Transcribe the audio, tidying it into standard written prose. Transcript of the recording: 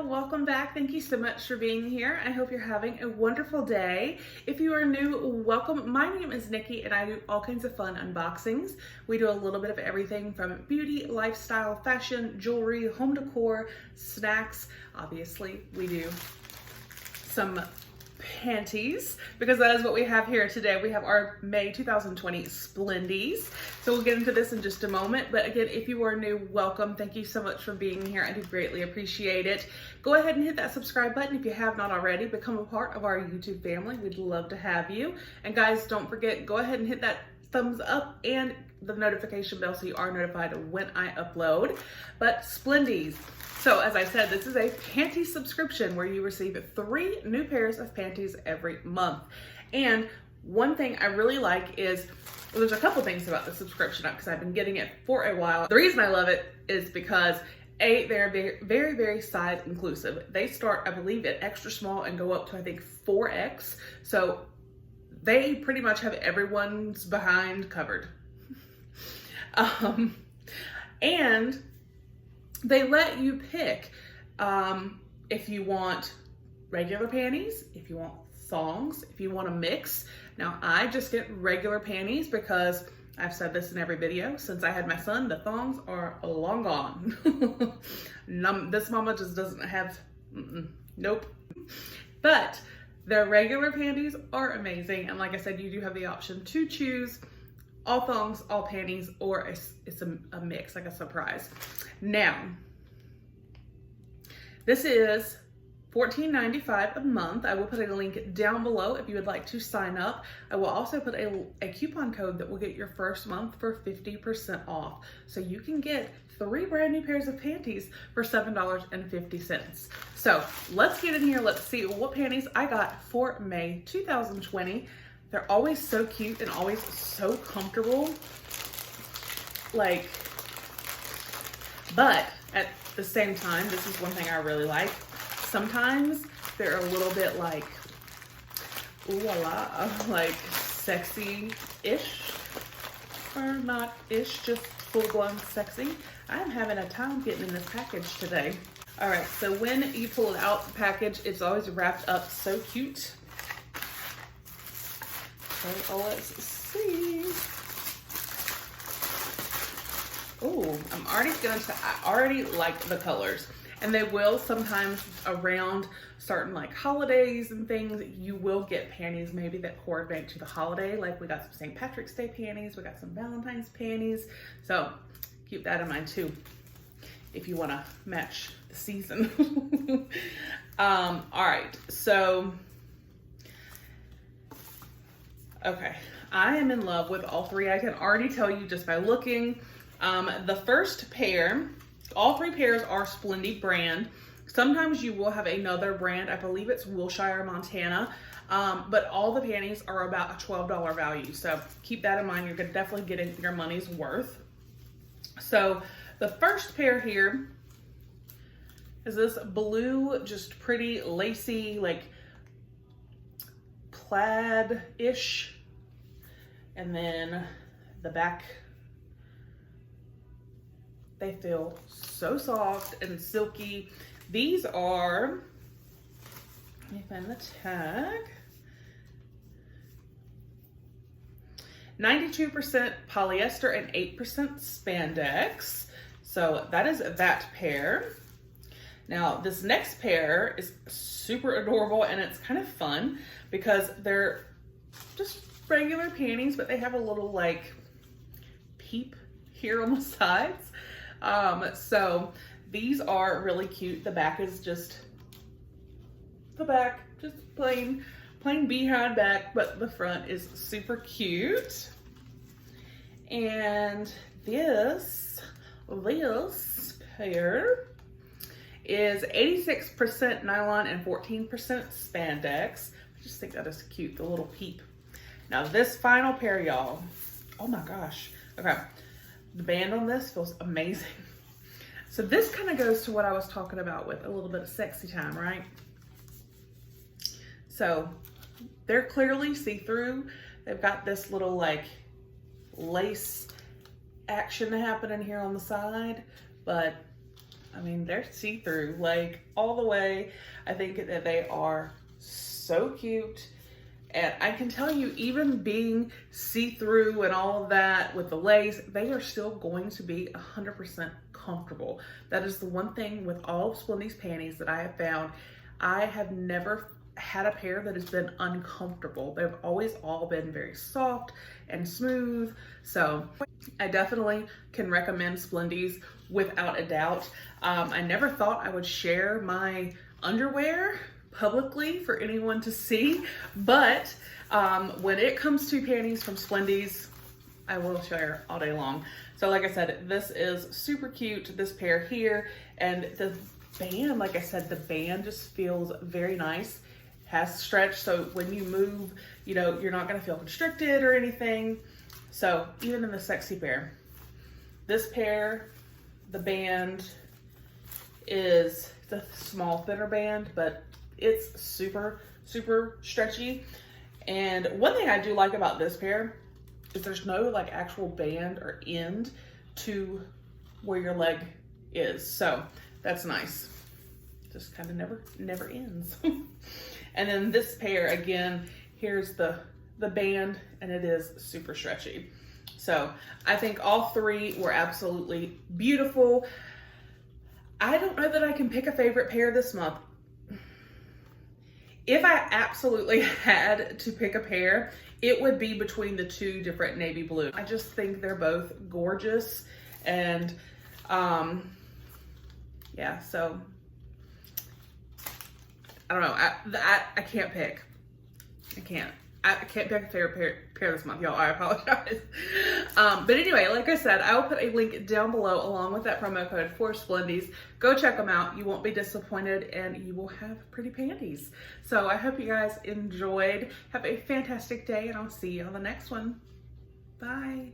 y'all, welcome back. Thank you so much for being here. I hope you're having a wonderful day. If you are new, welcome. My name is Nikki and I do all kinds of fun unboxings. We do a little bit of everything from beauty, lifestyle, fashion, jewelry, home decor, snacks. Obviously, we do some panties because that is what we have here today. We have our May 2020 Splendies. So we'll get into this in just a moment. But again, if you are new, welcome. Thank you so much for being here. I do greatly appreciate it. Go ahead and hit that subscribe button if you have not already. Become a part of our YouTube family. We'd love to have you. And guys, don't forget, go ahead and hit that thumbs up and the notification bell so you are notified when I upload. But Splendies. So as I said, this is a panty subscription where you receive 3 new pairs of panties every month. And one thing I really like is, well, there's a couple things about the subscription because I've been getting it for a while. The reason I love it is because they're very size inclusive. They start, I believe, at extra small and go up to, I think, 4X. So they pretty much have everyone's behind covered. And they let you pick if you want regular panties, if you want thongs, if you want to mix. Now, I just get regular panties because I've said this in every video. Since I had my son, the thongs are long gone. This mama just doesn't have, nope. But their regular panties are amazing. And like I said, you do have the option to choose all thongs, all panties, or it's a mix, like a surprise. Now, this is $14.95 a month. I will put a link down below if you would like to sign up. I will also put a coupon code that will get your first month for 50% off. So you can get 3 brand new pairs of panties for $7.50. So let's get in here. Let's see what panties I got for May 2020. They're always so cute and always so comfortable. But at the same time, this is one thing I really like. Sometimes they're a little bit like, ooh la la, like sexy-ish, or not-ish, just full-blown sexy. I'm having a time getting in this package today. All right, so when you pull it out the package, it's always wrapped up so cute. So let's see. Oh, I already like the colors. And they will sometimes around certain like holidays and things, you will get panties maybe that coordinate to the holiday. Like we got some St. Patrick's Day panties, we got some Valentine's panties. So keep that in mind too, if you wanna match the season. All right, so, okay. I am in love with all 3. I can already tell you just by looking. The first pair, all 3 pairs are Splendy brand. Sometimes you will have another brand. I believe it's Wilshire, Montana. But all the panties are about a $12 value. So keep that in mind. You're definitely getting your money's worth. So the first pair here is this blue, just pretty lacy, like plaid-ish. And then the back, they feel so soft and silky. These are, let me find the tag, 92% polyester and 8% spandex. So that is that pair. Now this next pair is super adorable and it's kind of fun because they're just regular panties, but they have a little like peep here on the sides. So these are really cute. The back is just plain behind back, but the front is super cute. And this pair is 86% nylon and 14% spandex. I just think that is cute, the little peep. Now this final pair, y'all, oh my gosh. Okay, the band on this feels amazing. So this kind of goes to what I was talking about with a little bit of sexy time, right? So they're clearly see-through. They've got this little like lace action happening here on the side, but I mean, they're see-through, like all the way. I think that they are so cute. And I can tell you, even being see-through and all of that with the lace, they are still going to be 100% comfortable. That is the one thing with all of Splendies panties that I have found. I have never had a pair that has been uncomfortable. They've always all been very soft and smooth. So I definitely can recommend Splendies without a doubt. I never thought I would share my underwear publicly for anyone to see, but when it comes to panties from Splendies, I will share all day long. So like I said, this is super cute, this pair here, and the band, like I said, the band just feels very nice. Has stretch, so when you move, you know, you're not gonna feel constricted or anything. So even in the sexy pair, this pair, the band is the small thinner band, but it's super, super stretchy. And one thing I do like about this pair is there's no like actual band or end to where your leg is. So that's nice. Just kind of never ends. And then this pair, again, here's the band, and it is super stretchy. So I think all three were absolutely beautiful. I don't know that I can pick a favorite pair this month. If I absolutely had to pick a pair, it would be between the two different navy blue. I just think they're both gorgeous, and yeah, so I don't know. I can't pick. I can't pick a favorite pair this month, y'all. I apologize. But anyway, like I said, I will put a link down below along with that promo code for Splendies. Go check them out. You won't be disappointed, and you will have pretty panties. So I hope you guys enjoyed. Have a fantastic day, and I'll see you on the next one. Bye.